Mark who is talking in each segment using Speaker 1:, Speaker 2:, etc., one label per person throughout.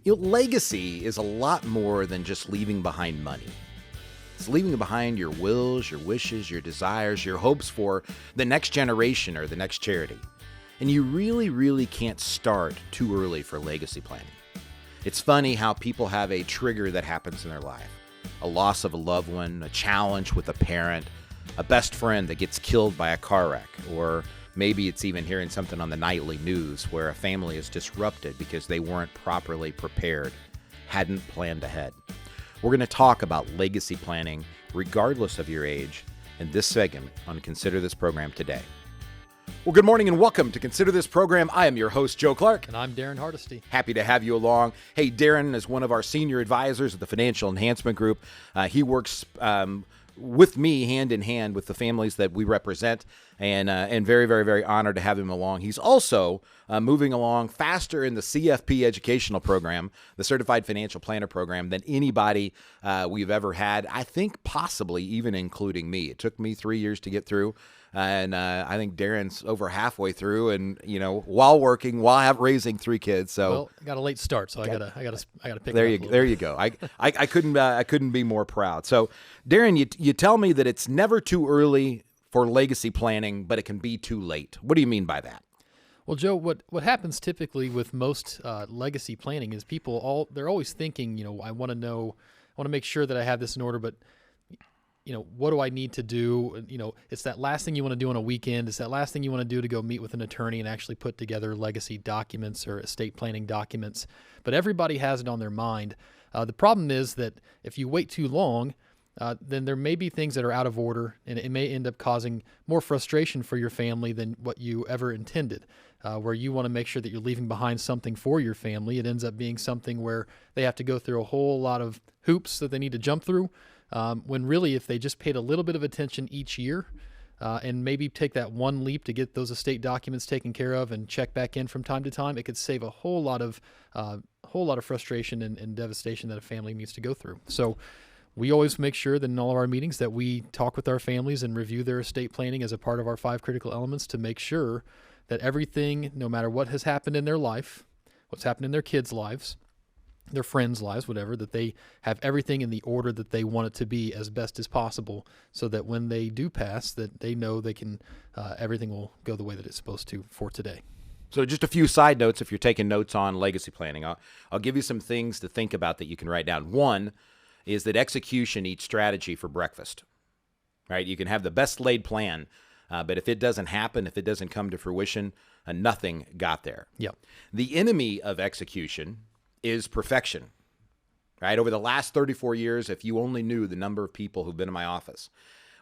Speaker 1: Legacy is a lot more than just leaving behind money. It's leaving behind your wills, your wishes, your desires, your hopes for the next generation or the next charity. And you really, really can't start too early for legacy planning. It's funny how people have a trigger that happens in their life. A loss of a loved one, a challenge with a parent, a best friend that gets killed by a car wreck, or maybe it's even hearing something on the nightly news where a family is disrupted because they weren't properly prepared, hadn't planned ahead. We're going to talk about legacy planning regardless of your age in this segment on Consider This Program today. Well, good morning and welcome to Consider This Program. I am your host, Joe Clark.
Speaker 2: And I'm Daren Hardesty.
Speaker 1: Happy to have you along. Hey, Daren is one of our senior advisors at the Financial Enhancement Group. He works with me hand in hand with the families that we represent, and very, very, very honored to have him along. He's also moving along faster in the CFP educational program, the Certified Financial Planner program, than anybody we've ever had. I think possibly even including me. It took me 3 years to get through. And I think Daren's over halfway through, and while working, while raising 3 kids. So
Speaker 2: well, I got a late start, so I gotta pick.
Speaker 1: There
Speaker 2: it up
Speaker 1: there you go. I couldn't be more proud. So, Daren, you tell me that it's never too early for legacy planning, but it can be too late. What do you mean by that?
Speaker 2: Well, Joe, what happens typically with most legacy planning is they're always thinking, I want to make sure that I have this in order, but what do I need to do? It's that last thing you want to do on a weekend. It's that last thing you want to do to go meet with an attorney and actually put together legacy documents or estate planning documents. But everybody has it on their mind. The problem is that if you wait too long, then there may be things that are out of order, and it may end up causing more frustration for your family than what you ever intended. Where you want to make sure that you're leaving behind something for your family, it ends up being something where they have to go through a whole lot of hoops that they need to jump through. When really, if they just paid a little bit of attention each year and maybe take that one leap to get those estate documents taken care of and check back in from time to time, it could save a whole lot of frustration and devastation that a family needs to go through. So we always make sure that in all of our meetings that we talk with our families and review their estate planning as a part of our 5 critical elements to make sure that everything, no matter what has happened in their life, what's happened in their kids' lives, their friends' lives, whatever, that they have everything in the order that they want it to be as best as possible, so that when they do pass, that they know they can, everything will go the way that it's supposed to for today.
Speaker 1: So just a few side notes if you're taking notes on legacy planning. I'll give you some things to think about that you can write down. One is that execution eats strategy for breakfast, right? You can have the best laid plan, but if it doesn't happen, if it doesn't come to fruition, nothing got there.
Speaker 2: Yep.
Speaker 1: The enemy of execution is perfection, right? Over the last 34 years, if you only knew the number of people who've been in my office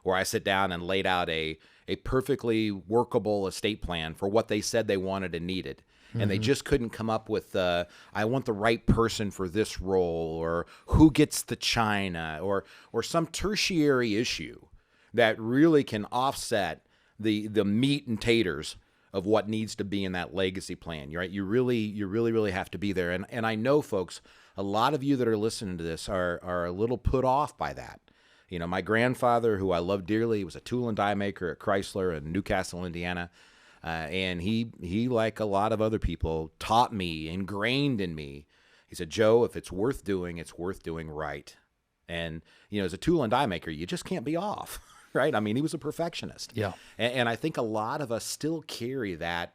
Speaker 1: where I sit down and laid out a perfectly workable estate plan for what they said they wanted and needed, and they just couldn't come up with, I want the right person for this role, or who gets the china, or some tertiary issue that really can offset the meat and taters of what needs to be in that legacy plan. You're right. You really have to be there. And I know, folks, a lot of you that are listening to this are a little put off by that. My grandfather, who I love dearly, was a tool and die maker at Chrysler in Newcastle, Indiana. And he, like a lot of other people, taught me, ingrained in me. He said, Joe, if it's worth doing right. And, as a tool and die maker, you just can't be off. Right? I mean, he was a perfectionist.
Speaker 2: Yeah.
Speaker 1: And I think a lot of us still carry that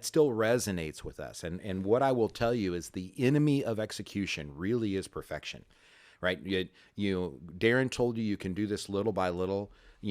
Speaker 1: still resonates with us. And what I will tell you is the enemy of execution really is perfection, right? Daren told you can do this little by little.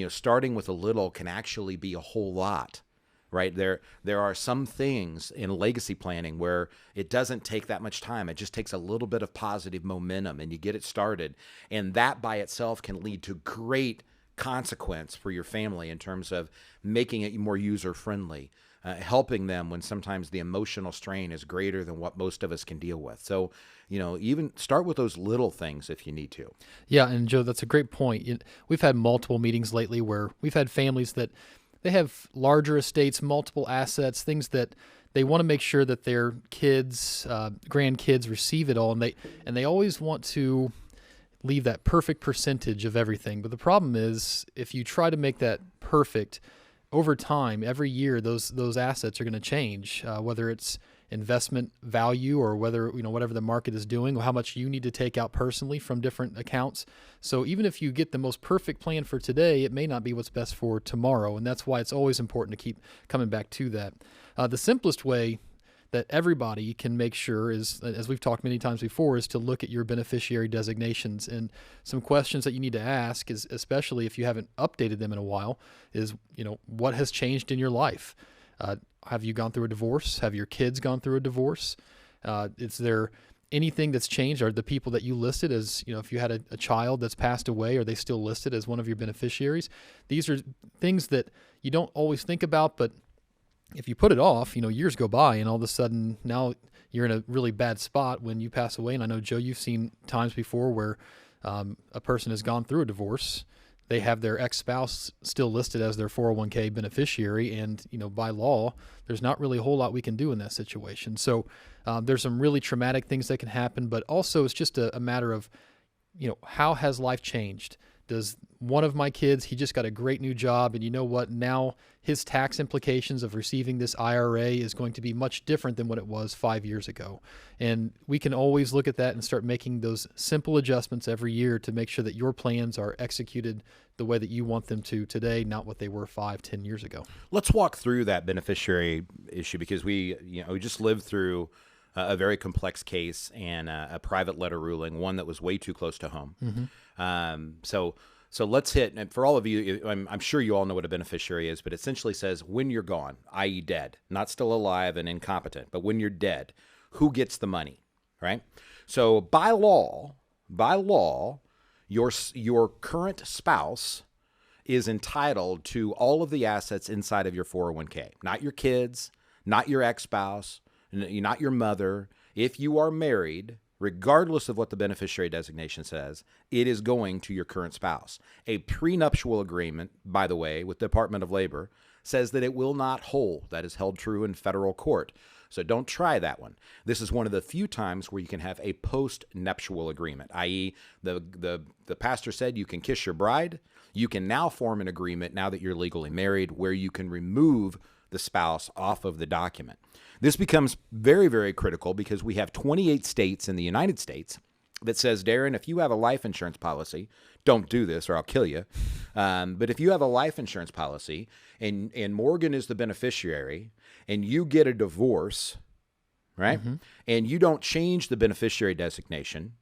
Speaker 1: Starting with a little can actually be a whole lot, right? There are some things in legacy planning where it doesn't take that much time. It just takes a little bit of positive momentum, and you get it started. And that by itself can lead to great consequence for your family in terms of making it more user-friendly, helping them when sometimes the emotional strain is greater than what most of us can deal with. So, even start with those little things if you need to.
Speaker 2: Yeah, and Joe, that's a great point. We've had multiple meetings lately where we've had families that they have larger estates, multiple assets, things that they want to make sure that their kids, grandkids receive it all, and they always want to leave that perfect percentage of everything. But the problem is, if you try to make that perfect over time, every year those assets are going to change, whether it's investment value or whether, whatever the market is doing, or how much you need to take out personally from different accounts. So even if you get the most perfect plan for today, it may not be what's best for tomorrow. And that's why it's always important to keep coming back to that. The simplest way that everybody can make sure is, as we've talked many times before, is to look at your beneficiary designations. And some questions that you need to ask is, especially if you haven't updated them in a while, is, what has changed in your life? Have you gone through a divorce? Have your kids gone through a divorce? Is there anything that's changed? Are the people that you listed as, if you had a child that's passed away, are they still listed as one of your beneficiaries? These are things that you don't always think about, but if you put it off, years go by and all of a sudden now you're in a really bad spot when you pass away. And I know, Joe, you've seen times before where a person has gone through a divorce. They have their ex-spouse still listed as their 401k beneficiary. And, by law, there's not really a whole lot we can do in that situation. So there's some really traumatic things that can happen, but also it's just a matter of, how has life changed? Does one of my kids, he just got a great new job, and you know what? Now his tax implications of receiving this IRA is going to be much different than what it was 5 years ago. And we can always look at that and start making those simple adjustments every year to make sure that your plans are executed the way that you want them to today, not what they were 5-10 years ago.
Speaker 1: Let's walk through that beneficiary issue, because we just lived through a very complex case and a private letter ruling, one that was way too close to home. So let's hit, and for all of you, I'm sure you all know what a beneficiary is, but it essentially says when you're gone, i.e. dead, not still alive and incompetent, but when you're dead, who gets the money, right? So by law, your current spouse is entitled to all of the assets inside of your 401k, not your kids, not your ex-spouse, not your mother. If you are married, regardless of what the beneficiary designation says, it is going to your current spouse. A prenuptial agreement, by the way, with the Department of Labor says that it will not hold. That is held true in federal court. So don't try that one. This is one of the few times where you can have a post-nuptial agreement, i.e. the pastor said you can kiss your bride. You can now form an agreement now that you're legally married where you can remove the spouse off of the document. This becomes very, very critical because we have 28 states in the United States that says, Daren, if you have a life insurance policy, don't do this or I'll kill you. But if you have a life insurance policy and Morgan is the beneficiary and you get a divorce, right, and you don't change the beneficiary designation,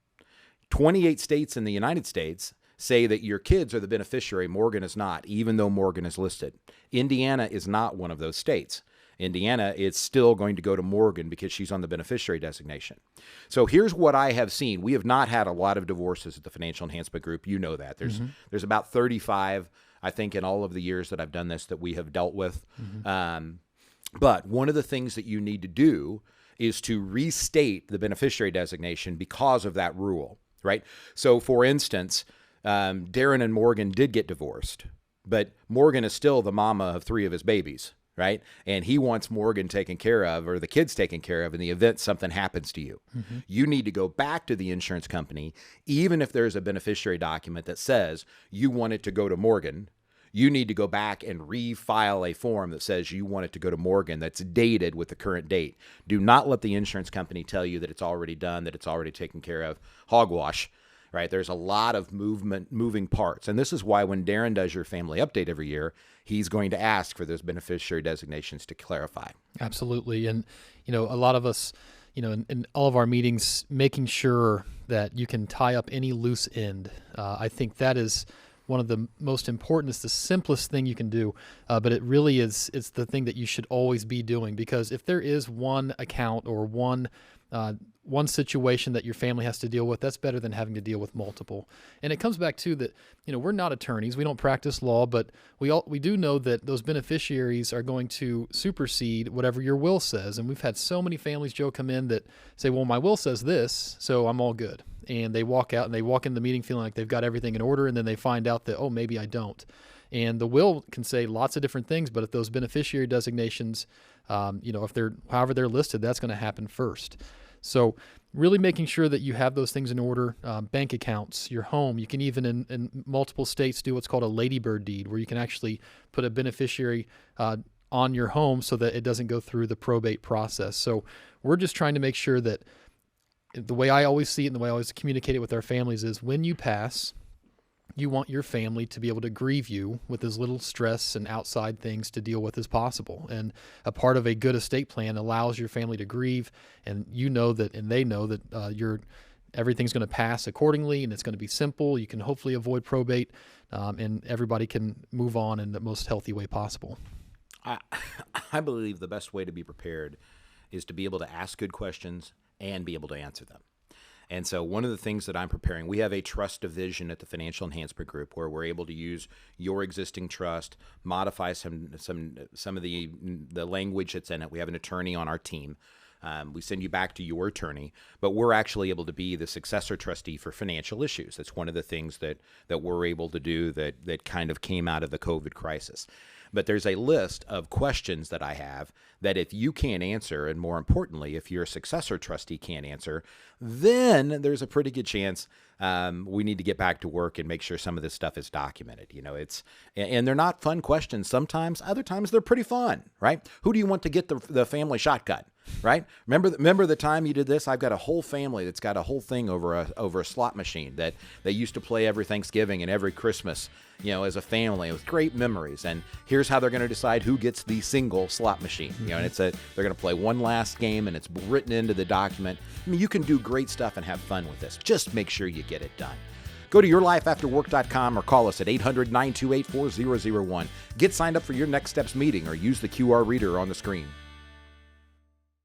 Speaker 1: 28 states in the United States say that your kids are the beneficiary, Morgan is not, even though Morgan is listed. Indiana is not one of those states. Indiana is still going to go to Morgan because she's on the beneficiary designation. So here's what I have seen. We have not had a lot of divorces at the Financial Enhancement Group. You know that. There's about 35, I think, in all of the years that I've done this that we have dealt with. But one of the things that you need to do is to restate the beneficiary designation because of that rule, right? So for instance, Daren and Morgan did get divorced, but Morgan is still the mama of 3 of his babies, right? And he wants Morgan taken care of, or the kids taken care of in the event something happens to you. You need to go back to the insurance company, even if there's a beneficiary document that says you want it to go to Morgan. You need to go back and refile a form that says you want it to go to Morgan that's dated with the current date. Do not let the insurance company tell you that it's already done, that it's already taken care of. Hogwash. Right? There's a lot of moving parts. And this is why when Daren does your family update every year, he's going to ask for those beneficiary designations to clarify.
Speaker 2: Absolutely. And, a lot of us, in all of our meetings, making sure that you can tie up any loose end. I think that is one of the most important. It's the simplest thing you can do, but it really is. It's the thing that you should always be doing, because if there is one account or one situation that your family has to deal with, that's better than having to deal with multiple. And it comes back to that, we're not attorneys, we don't practice law, but we do know that those beneficiaries are going to supersede whatever your will says. And we've had so many families, Joe, come in that say, well, my will says this, so I'm all good. And they walk out and they walk in the meeting feeling like they've got everything in order, and then they find out that, oh, maybe I don't. And the will can say lots of different things, but if those beneficiary designations, if they're however they're listed, that's going to happen first. So really making sure that you have those things in order, bank accounts, your home. You can even in multiple states do what's called a ladybird deed, where you can actually put a beneficiary on your home so that it doesn't go through the probate process. So we're just trying to make sure that the way I always see it and the way I always communicate it with our families is when you pass, you want your family to be able to grieve you with as little stress and outside things to deal with as possible. And a part of a good estate plan allows your family to grieve, and you know that, and they know that everything's going to pass accordingly, and it's going to be simple. You can hopefully avoid probate, and everybody can move on in the most healthy way possible.
Speaker 1: I believe the best way to be prepared is to be able to ask good questions and be able to answer them. And so one of the things that I'm preparing, we have a trust division at the Financial Enhancement Group where we're able to use your existing trust, modify some of the language that's in it. We have an attorney on our team. We send you back to your attorney, but we're actually able to be the successor trustee for financial issues. That's one of the things that we're able to do that kind of came out of the COVID crisis. But there's a list of questions that I have that if you can't answer, and more importantly, if your successor trustee can't answer, then there's a pretty good chance we need to get back to work and make sure some of this stuff is documented. And they're not fun questions sometimes. Other times they're pretty fun, right? Who do you want to get the family shotgun, right? Remember the time you did this? I've got a whole family that's got a whole thing over a slot machine that they used to play every Thanksgiving and every Christmas, as a family with great memories. And here's how they're going to decide who gets the single slot machine. And they're going to play one last game, and it's written into the document. I mean, you can do great stuff and have fun with this. Just make sure you get it done. Go to yourlifeafterwork.com or call us at 800-928-4001. Get signed up for your Next Steps meeting or use the QR reader on the screen.